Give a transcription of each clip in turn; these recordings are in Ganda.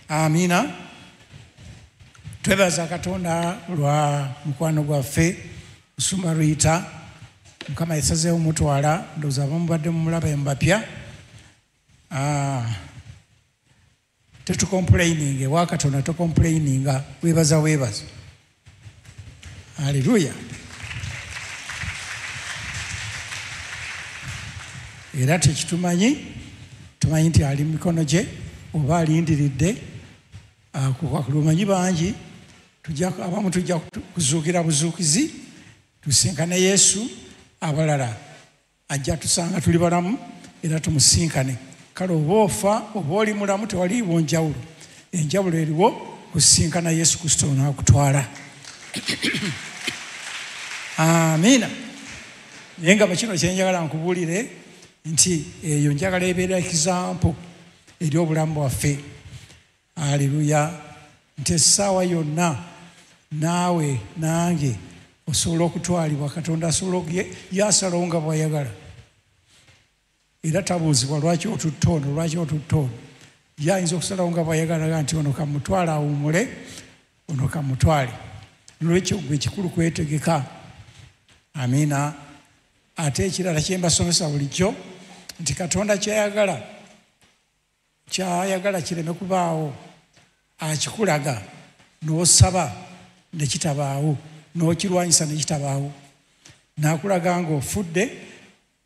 Amina. Twebaza Katonda lwa mukwano gwaffe Musumba Rita Mukama yasazeewo mutwala ndowooza abamubadde mumulaba embapya. Tetukomplaininga ewa Katonda tokomplaininga, weebaza. Haleluya. Era tekitumanyi, tumanyi nti ali mu mikono gye oba alindiridde. Lumanyi bangi abamu tujja kuzuukira buzuukizi tusinkane Yesu, abalala ajja tusanga tuli balamu era tumusinkane. Kale oba ofa oba oli mulamu tewaliiwo njawulo. Enjawulo eriwo kusinkana Yesu Kristo n'akutwala. Amiina. Naye nga bakino kyenjagala nkubuulire nti eyo njagala ebeera example eri obulamu bwaffe. Haleluya. Nti essaawa yonna naawe nange osobola okutwalibwa. Katonda asobola yasalawo nga bw'ayagala. Era tabuuzibwa lwaki otutta ono, lwaki otutta ono. Yayinza okusalawo nga bw'ayagala nti ono kamutwale awummule, ono kamutwale. Nolwekyo gwe ekikulu kwetegeka. Amiina. Ate ekirala kye mbasomesa bulijjo nti Katonda kyayagala kireme kubaawo. Akikulaga n'osaba ne kitabaawo, n'okirwanyisa ne kitabaawo. N'akulaga ng'ofudde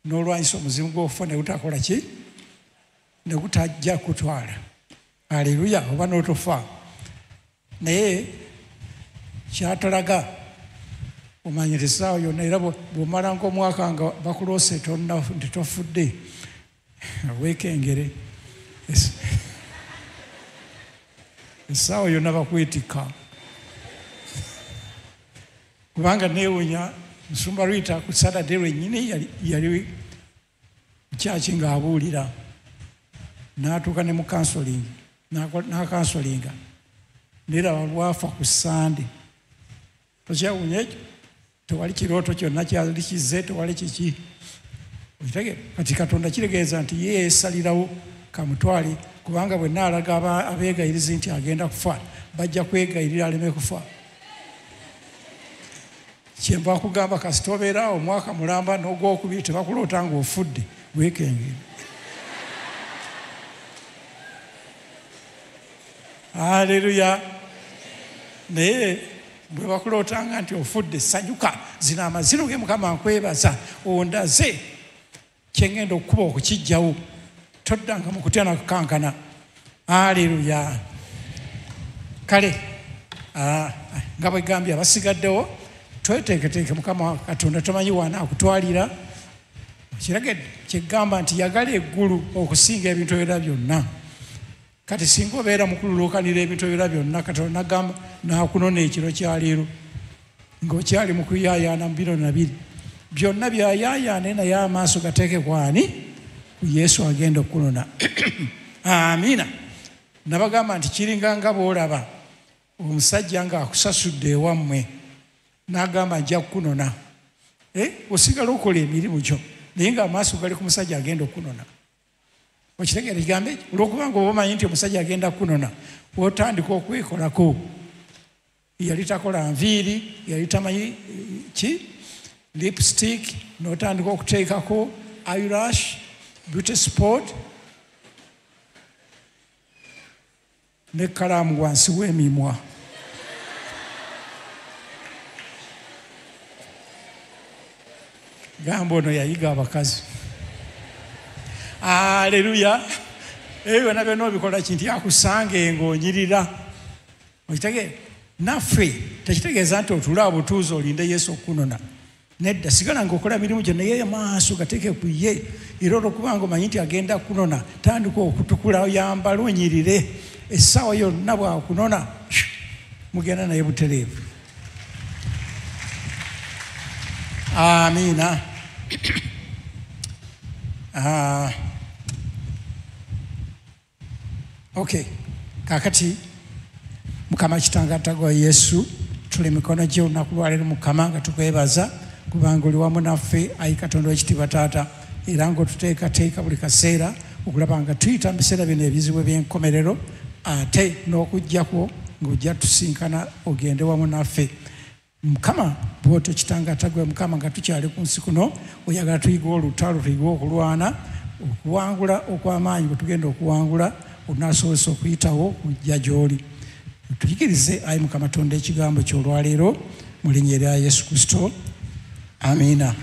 n'olwanyisa omuzimu gw'ofa ne gutakola ki? Ne gutajja kutwala. Haleluya. Oba n'otofa. Naye kyatalaga omanye nti essaawa yonna era bw'omala ng'omwaka nga bakuloose nti tofudde weekengere. Essaawa yonna bakwetikka. Kubanga neewunya Musumba Rita ku Saturday lwennyini yali mukyaki ng'abuulira. N'atuuka ne mu kansolingi n'akansolinga. Neraba lwafa ku Sunday. Tokyawunya ekyo? Tewali kirooto kyonna kyali kizze, tewali kiki. Kati Katonda kiregeeza nti ye yeesalirawo kamutwale, kubanga bwe naalaga abeegayiriza nti agenda kufa bajja kwegayirira aleme kufa. Kyenva kugamba kasita obeera omwaka mulamba n'ogwokubiri tebakuloota ng'ofudde weekengere. Haleluya. Naye bwe bakulootanga nti ofudde sanyuka, zina amazino ge Mukama nkwebaza ondaze kyengenda okukuba okukijjawo. Toddanga mu kutya na kukankana. Haleluya. Kale nga bwe gambye abasigaddewo tweteeketeeke Mukama Katonda tomanyi wanaakutwalira. Kiragedde kyegamba nti yagala eggulu okusinga ebintu ebirala byonna. Kati singa obeera mu kululuukanira ebintu ebirala byonna, Katonda nagamba naakunona ekiro kya leero ng'okyali mu kuyaayaana mu biro nabiri. Byonna byayaayaane naye amaaso gateeke kwani? Ku Yesu agenda okukunona. Amiina. Nabagamba nti kiringa nga bw'olaba omusajja ng'akusasudde ewammwe n'agamba ajja kukunona. Osigala okola emirimu gyo naye ng'amaaso gali ku musajja agenda okukunona. Okitegeera ekigambo ekyo? Olw'okubanga oba omanyi nti omusajja agenda kukunona, otandika okwekolako. Yali takola nviiri, yali tamanyi ki? Lipstick, n'otandika okuteekako eyelash, beauty spot, ne kalaamu wansi w'emimwa. Gamba ono yayiga abakazi. Haleluya. Ebyo byonna obikola kinti akusange ng'onyirira. Okitegeera? Naffe tekitegeeza nti otula butuuzi olinde Yesu okukunona. Nedda, sigala ng'okola mirimu gyo naye amaaso gateeke ku ye. Era olw'okubanga omanyi nti agenda kunona, tandika okutukula yambala onyirire. Essaawa yonna bw'akunona mugenda naye butereevu. Amiina. Okay. Kakati Mukama Kitange Atagwa Yesu tuli mikono gye olunaku lwa leero Mukama nga tukwebaza kubanga oli wamu naffe ayi Katonda w'ekitiibwa Taata era ng'otuteekateeka buli kaseera okulaba nga tuyita mu biseera bino ebizibu eby'enkomerero ate n'okujjako ng'ojja tusinkana ogende wamu naffe. Mukama bw'otyo kitanga tagwe Mukama nga tukyali ku nsi kuno oyagala tuyiga olutalo tuyiga okulwana okuwangula okw'amaanyi bwe tugenda okuwangula onaasobozesa okuyitawo kujja gy'oli. Tuyigirize ayi Mukama Katonda ekigambo ky'olwaleero mu linnya erya Yesu Kristo. Amiina.